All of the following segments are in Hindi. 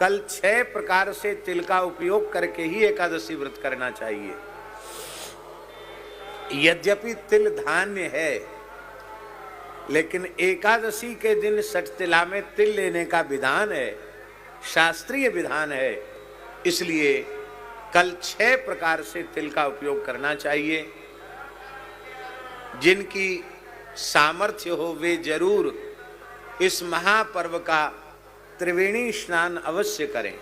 कल 6 प्रकार से तिल का उपयोग करके ही एकादशी व्रत करना चाहिए। यद्यपि तिल धान्य है, लेकिन एकादशी के दिन सठतिला में तिल लेने का विधान है, शास्त्रीय विधान है। इसलिए कल 6 प्रकार से तिल का उपयोग करना चाहिए। जिनकी सामर्थ्य हो वे जरूर इस महापर्व का त्रिवेणी स्नान अवश्य करें।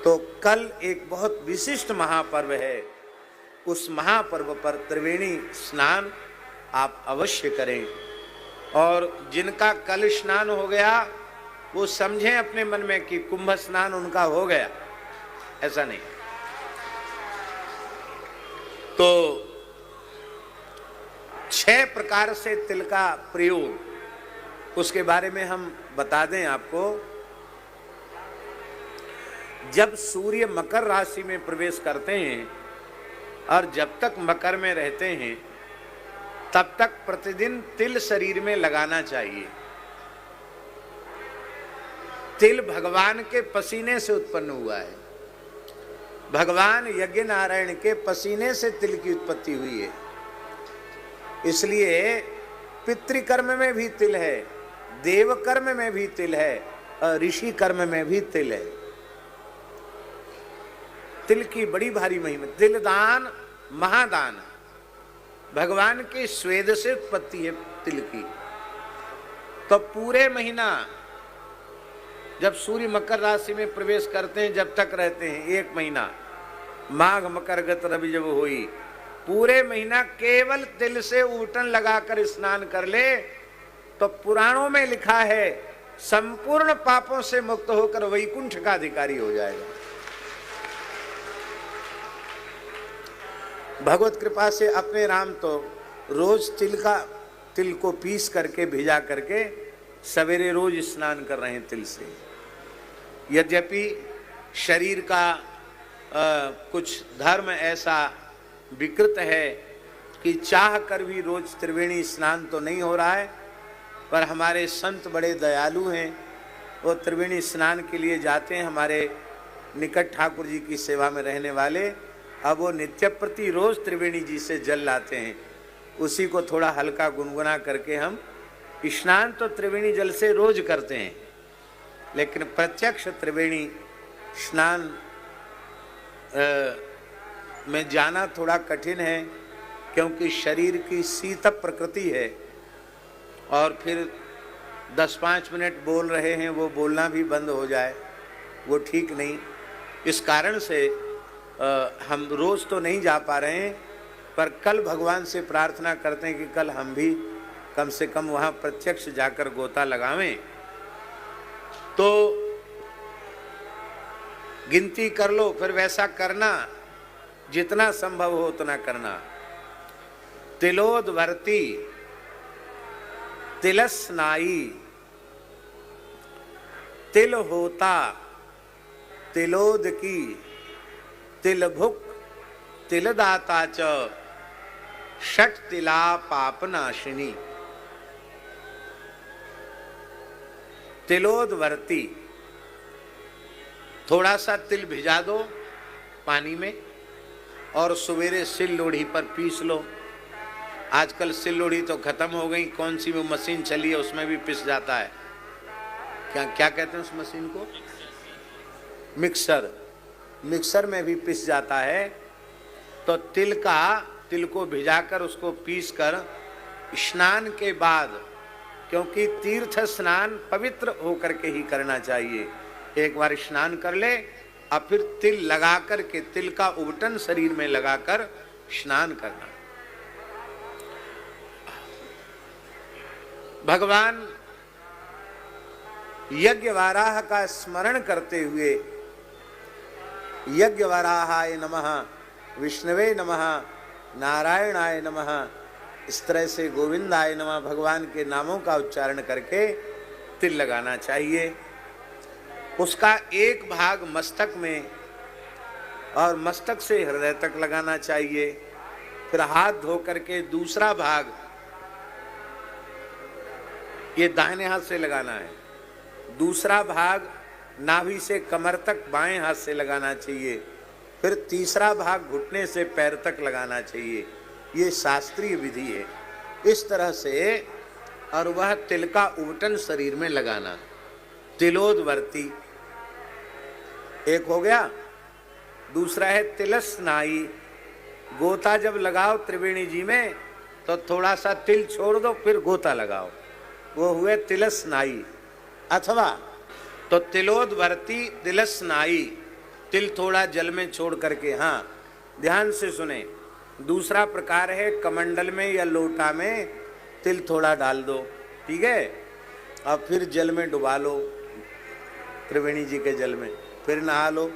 तो कल एक बहुत विशिष्ट महापर्व है, उस महापर्व पर त्रिवेणी स्नान आप अवश्य करें। और जिनका कल स्नान हो गया वो समझें अपने मन में कि कुंभ स्नान उनका हो गया, ऐसा नहीं। तो 6 प्रकार से तिल का प्रयोग, उसके बारे में हम बता दें आपको। जब सूर्य मकर राशि में प्रवेश करते हैं और जब तक मकर में रहते हैं तब तक प्रतिदिन तिल शरीर में लगाना चाहिए। तिल भगवान के पसीने से उत्पन्न हुआ है। भगवान यज्ञ नारायण के पसीने से तिल की उत्पत्ति हुई है। इसलिए पितृकर्म में भी तिल है, देव कर्म में भी तिल है और ऋषि कर्म में भी तिल है। तिल की बड़ी भारी महिमा। तिल दान महादान, भगवान के स्वेद से उत्पत्ति है तिल की। तो पूरे महीना जब सूर्य मकर राशि में प्रवेश करते हैं, जब तक रहते हैं 1 महीना, माघ मकर गत रवि जब हुई, पूरे महीना केवल तिल से ऊटन लगाकर स्नान कर ले तो पुराणों में लिखा है संपूर्ण पापों से मुक्त होकर वैकुंठ का अधिकारी हो जाएगा। भगवत कृपा से अपने राम तो रोज तिल को पीस करके भिजा करके सवेरे रोज स्नान कर रहे हैं तिल से। यद्यपि शरीर का कुछ धर्म ऐसा विकृत है कि चाह कर भी रोज त्रिवेणी स्नान तो नहीं हो रहा है, पर हमारे संत बड़े दयालु हैं, वो त्रिवेणी स्नान के लिए जाते हैं। हमारे निकट ठाकुर जी की सेवा में रहने वाले, अब वो नित्य प्रति रोज त्रिवेणी जी से जल लाते हैं। उसी को थोड़ा हल्का गुनगुना करके हम स्नान तो त्रिवेणी जल से रोज करते हैं, लेकिन प्रत्यक्ष त्रिवेणी स्नान में जाना थोड़ा कठिन है, क्योंकि शरीर की शीत प्रकृति है और फिर 10-5 मिनट बोल रहे हैं, वो बोलना भी बंद हो जाए, वो ठीक नहीं। इस कारण से हम रोज तो नहीं जा पा रहे हैं, पर कल भगवान से प्रार्थना करते हैं कि कल हम भी कम से कम वहाँ प्रत्यक्ष जाकर गोता लगावें। तो गिनती कर लो, फिर वैसा करना, जितना संभव हो उतना करना। तिलोदवर्ती, तिलस्नाई, तिल होता, तिलोद की, तिल भुक, तिलदाता च, षट तिला पापनाशिनी। तिलोदवर्ती, थोड़ा सा तिल भिजा दो पानी में और सवेरे सिल लोढ़ी पर पीस लो। आजकल सिल लोढ़ी तो खत्म हो गई, कौन सी वो मशीन चली है उसमें भी पिस जाता है। क्या कहते हैं उस मशीन को? मिक्सर। मिक्सर में भी पिस जाता है। तो तिल को भिजाकर उसको पीस कर स्नान के बाद, क्योंकि तीर्थ स्नान पवित्र होकर के ही करना चाहिए, एक बार स्नान कर ले और फिर तिल लगा करके, तिल का उबटन शरीर में लगाकर स्नान करना। भगवान यज्ञ वाराह का स्मरण करते हुए यज्ञ वाराहाय नमः, विष्णवे नमः, नारायणाय नमः, इस तरह से गोविंदाय नमः भगवान के नामों का उच्चारण करके तिल लगाना चाहिए। उसका एक भाग मस्तक में और मस्तक से हृदय तक लगाना चाहिए। फिर हाथ धो करके दूसरा भाग ये दाहिने हाथ से लगाना है, दूसरा भाग नाभि से कमर तक बाएं हाथ से लगाना चाहिए, फिर तीसरा भाग घुटने से पैर तक लगाना चाहिए। ये शास्त्रीय विधि है। इस तरह से, और वह तिल का उबटन शरीर में लगाना, तिलोदवर्ती एक हो गया। दूसरा है तिलस्नाई। गोता जब लगाओ त्रिवेणी जी में तो थोड़ा सा तिल छोड़ दो, फिर गोता लगाओ, वो हुए तिलस्नाई। अथवा तो तिलोदवर्ती, तिलस्नाई, तिल थोड़ा जल में छोड़ करके, हाँ ध्यान से सुने। दूसरा प्रकार है कमंडल में या लोटा में तिल थोड़ा डाल दो, ठीक है, और फिर जल में डुबा लो, त्रिवेणी जी के जल में, फिर नहा लो,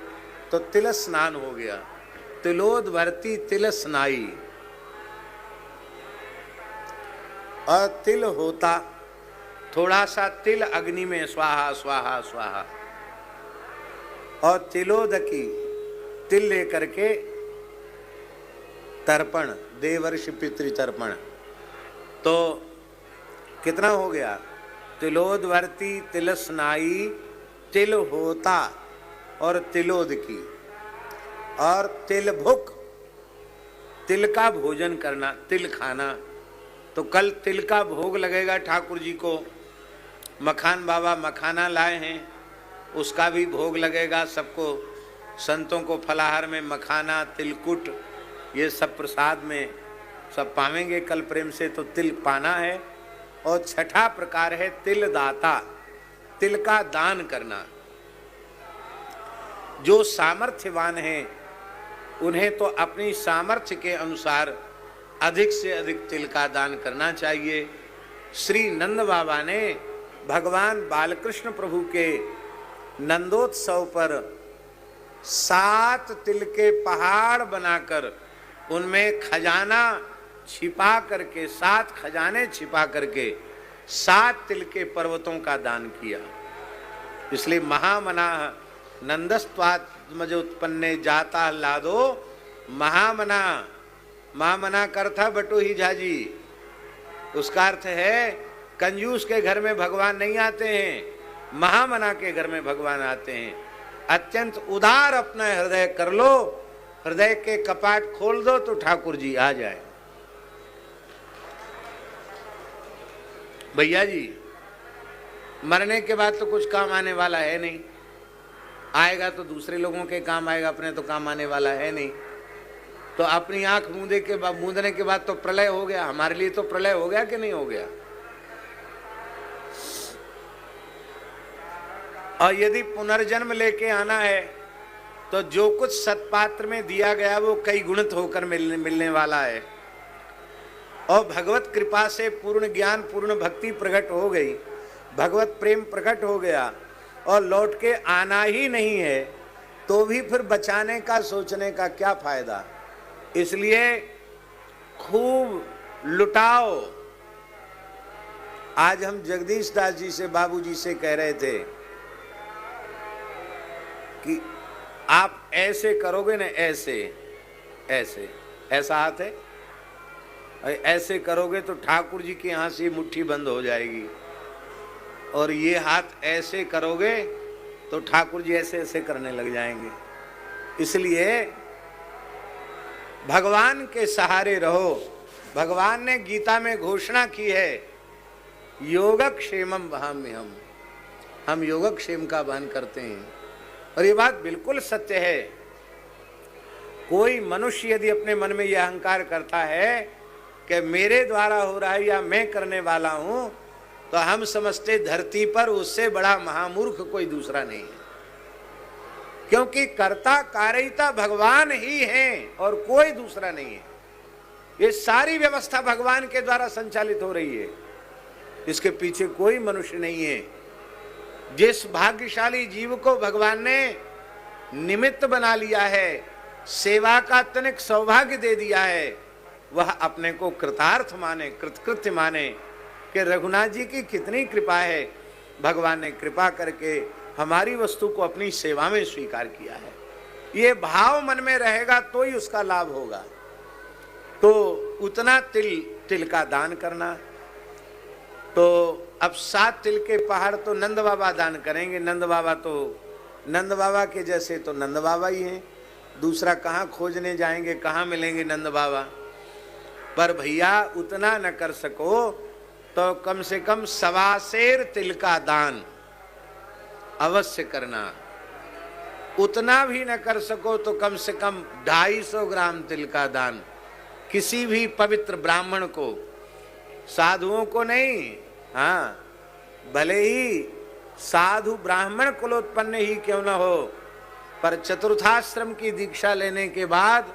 तो तिल स्नान हो गया। तिलोदवर्ती, तिल स्नाई। और तिल होता, थोड़ा सा तिल अग्नि में स्वाहा स्वाहा स्वाहा। और तिलोदकी, तिल लेकर के तर्पण, देवर्षि पितृ तर्पण। तो कितना हो गया? तिलोदवर्ती, तिल स्नाई, तिल होता और तिलोदकी। और तिल भुक, तिल का भोजन करना, तिल खाना। तो कल तिल का भोग लगेगा ठाकुर जी को। मखान बाबा मखाना लाए हैं, उसका भी भोग लगेगा सबको। संतों को फलाहार में मखाना, तिलकुट, ये सब प्रसाद में सब पावेंगे कल प्रेम से। तो तिल पाना है। और छठा प्रकार है तिल दाता, तिल का दान करना। जो सामर्थ्यवान हैं उन्हें तो अपनी सामर्थ्य के अनुसार अधिक से अधिक तिल का दान करना चाहिए। श्री नंद बाबा ने भगवान बालकृष्ण प्रभु के नंदोत्सव पर 7 तिल के पहाड़ बनाकर उनमें खजाना छिपा करके, 7 खजाने छिपा करके 7 तिल के पर्वतों का दान किया। इसलिए महामनाः नंदस्त्वात्मजोत्पन्ने जाता लादो महामना। महामना का अर्थ है बटू ही झाजी। उसका अर्थ है कंजूस के घर में भगवान नहीं आते हैं, महामना के घर में भगवान आते हैं। अत्यंत उदार अपना हृदय कर लो, हृदय के कपाट खोल दो तो ठाकुर जी आ जाए। भैया जी, मरने के बाद तो कुछ काम आने वाला है नहीं। आएगा तो दूसरे लोगों के काम आएगा, अपने तो काम आने वाला है नहीं। तो अपनी आंख मूंदने के बाद तो प्रलय हो गया। हमारे लिए तो प्रलय हो गया कि नहीं हो गया? और यदि पुनर्जन्म लेके आना है तो जो कुछ सत्पात्र में दिया गया वो कई गुणित होकर मिलने वाला है। और भगवत कृपा से पूर्ण ज्ञान, पूर्ण भक्ति प्रकट हो गई, भगवत प्रेम प्रकट हो गया और लौट के आना ही नहीं है, तो भी फिर बचाने का सोचने का क्या फायदा? इसलिए खूब लुटाओ। आज हम जगदीश दास जी से, बाबूजी से कह रहे थे कि आप ऐसे करोगे ना, ऐसे ऐसे, ऐसा हाथ है, ऐसे करोगे तो ठाकुर जी के यहां से मुट्ठी बंद हो जाएगी। और ये हाथ ऐसे करोगे तो ठाकुर जी ऐसे ऐसे करने लग जाएंगे। इसलिए भगवान के सहारे रहो। भगवान ने गीता में घोषणा की है, योगक्षेमम वहाम्यहम्, हम योगक्षेम का वहन करते हैं। और ये बात बिल्कुल सत्य है। कोई मनुष्य यदि अपने मन में यह अहंकार करता है कि मेरे द्वारा हो रहा है या मैं करने वाला हूं, तो हम समझते धरती पर उससे बड़ा महामूर्ख कोई दूसरा नहीं है। क्योंकि कर्ता कारिता भगवान ही हैं और कोई दूसरा नहीं है। ये सारी व्यवस्था भगवान के द्वारा संचालित हो रही है, इसके पीछे कोई मनुष्य नहीं है। जिस भाग्यशाली जीव को भगवान ने निमित्त बना लिया है, सेवा का तनिक सौभाग्य दे दिया है, वह अपने को कृतार्थ माने, कृतकृत्य माने कि रघुनाथ जी की कितनी कृपा है। भगवान ने कृपा करके हमारी वस्तु को अपनी सेवा में स्वीकार किया है। ये भाव मन में रहेगा तो ही उसका लाभ होगा। तो उतना तिल का दान करना। तो अब 7 तिल के पहाड़ तो नंद बाबा दान करेंगे। नंद बाबा तो नंद बाबा के जैसे तो नंद बाबा ही हैं, दूसरा कहाँ खोजने जाएंगे, कहाँ मिलेंगे नंद बाबा। पर भैया उतना न कर सको तो कम से कम 1.25 सेर तिल का दान अवश्य करना। उतना भी न कर सको तो कम से कम 250 ग्राम तिल का दान किसी भी पवित्र ब्राह्मण को, साधुओं को नहीं, हाँ भले ही साधु ब्राह्मण कुलोत्पन्न ही क्यों न हो, पर चतुर्थाश्रम की दीक्षा लेने के बाद,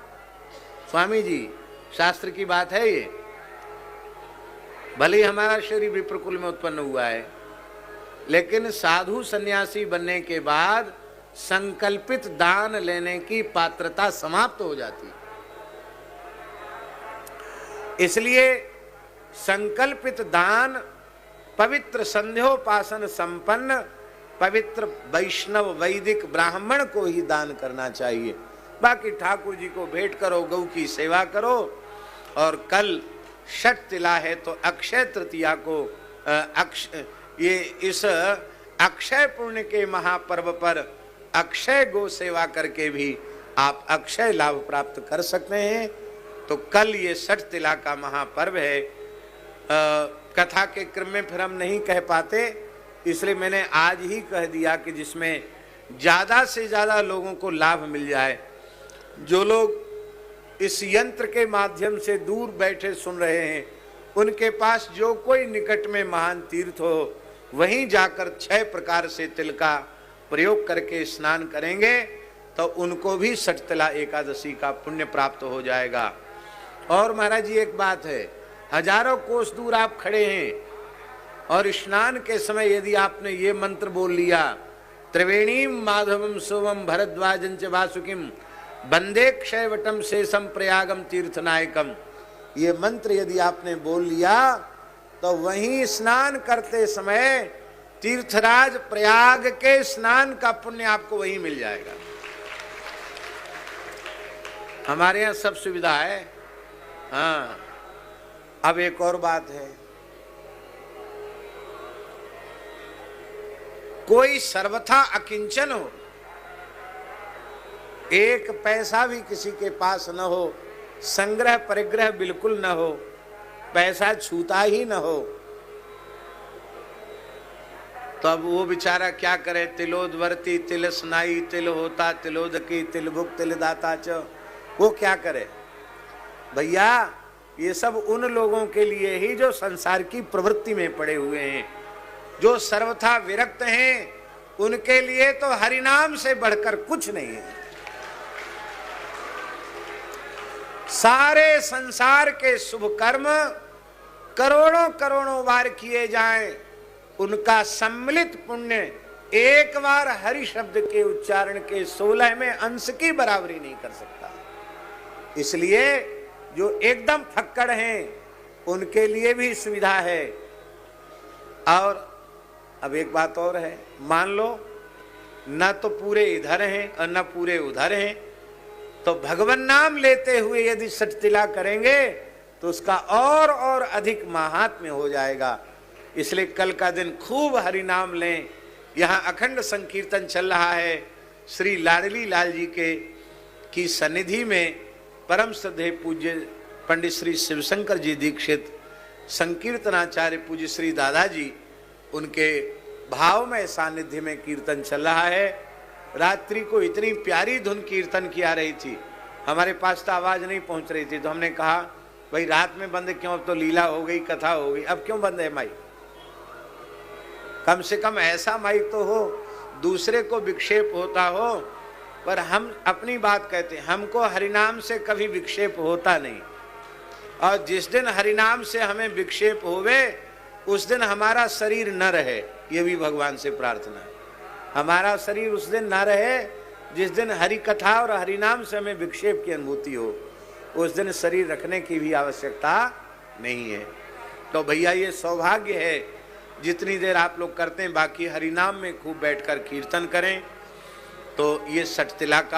स्वामी जी शास्त्र की बात है ये, भले ही हमारा शरीर विप्रकुल में उत्पन्न हुआ है, लेकिन साधु सन्यासी बनने के बाद संकल्पित दान लेने की पात्रता समाप्त हो जाती। इसलिए संकल्पित दान पवित्र संध्योपासन संपन्न पवित्र वैष्णव वैदिक ब्राह्मण को ही दान करना चाहिए। बाकी ठाकुर जी को भेंट करो, गौ की सेवा करो। और कल षठ तिला है तो अक्षय तृतीया को ये इस अक्षय पुण्य के महापर्व पर अक्षय गो सेवा करके भी आप अक्षय लाभ प्राप्त कर सकते हैं। तो कल ये षठ तिला का महापर्व है। कथा के क्रम में फिर हम नहीं कह पाते, इसलिए मैंने आज ही कह दिया कि जिसमें ज़्यादा से ज़्यादा लोगों को लाभ मिल जाए। जो लोग इस यंत्र के माध्यम से दूर बैठे सुन रहे हैं, उनके पास जो कोई निकट में महान तीर्थ हो, वहीं जाकर 6 प्रकार से तिल का प्रयोग करके स्नान करेंगे तो उनको भी षठ तिला एकादशी का पुण्य प्राप्त हो जाएगा। और महाराज जी एक बात है, हजारों कोस दूर आप खड़े हैं और स्नान के समय यदि आपने ये मंत्र बोल लिया, त्रिवेणीम माधवम सोमम भरद्वाजं च वासुकिम वंदे क्षयवटम शेषम प्रयागम तीर्थनायकम, ये मंत्र यदि आपने बोल लिया तो वहीं स्नान करते समय तीर्थराज प्रयाग के स्नान का पुण्य आपको वहीं मिल जाएगा। हमारे यहाँ सब सुविधा है। हाँ, अब एक और बात है, कोई सर्वथा अकिंचन हो, एक पैसा भी किसी के पास न हो, संग्रह परिग्रह बिल्कुल न हो, पैसा छूता ही न हो, तो अब वो बेचारा क्या करे? तिलोदवर्ती तिल स्नाई तिल होता तिलोदकी तिल भुक तिल दाता च, वो क्या करे? भैया ये सब उन लोगों के लिए ही जो संसार की प्रवृत्ति में पड़े हुए हैं, जो सर्वथा विरक्त हैं, उनके लिए तो हरिनाम से बढ़कर कुछ नहीं है। सारे संसार के शुभ कर्म करोड़ों करोड़ों बार किए जाएं, उनका सम्मिलित पुण्य एक बार हरि शब्द के उच्चारण के 16वें अंश की बराबरी नहीं कर सकता। इसलिए जो एकदम फक्कड़ हैं उनके लिए भी सुविधा है। और अब एक बात और है, मान लो न तो पूरे इधर हैं और न पूरे उधर हैं, तो भगवान नाम लेते हुए यदि षठ तिला करेंगे तो उसका और अधिक महात्म्य हो जाएगा। इसलिए कल का दिन खूब हरि नाम लें। यहाँ अखंड संकीर्तन चल रहा है। श्री लाडली लाल जी की सन्निधि में परम श्रद्धेय पूज्य पंडित श्री शिवशंकर जी दीक्षित, संकीर्तनाचार्य पूज्य श्री दादाजी, उनके भावमय सानिध्य में कीर्तन चल रहा है। रात्रि को इतनी प्यारी धुन कीर्तन की आ रही थी, हमारे पास तो आवाज नहीं पहुंच रही थी, तो हमने कहा भाई रात में बंद क्यों? अब तो लीला हो गई, कथा हो गई, अब क्यों बंद है माइक? कम से कम ऐसा माइक तो हो, दूसरे को विक्षेप होता हो। पर हम अपनी बात कहते हैं, हमको हरिनाम से कभी विक्षेप होता नहीं, और जिस दिन हरिनाम से हमें विक्षेप होवे उस दिन हमारा शरीर न रहे, ये भी भगवान से प्रार्थना है। हमारा शरीर उस दिन न रहे जिस दिन हरि कथा और हरिनाम से हमें विक्षेप की अनुभूति हो, उस दिन शरीर रखने की भी आवश्यकता नहीं है। तो भैया ये सौभाग्य है, जितनी देर आप लोग करते हैं बाकी हरिनाम में खूब बैठकर कीर्तन करें। तो ये षठ तिला का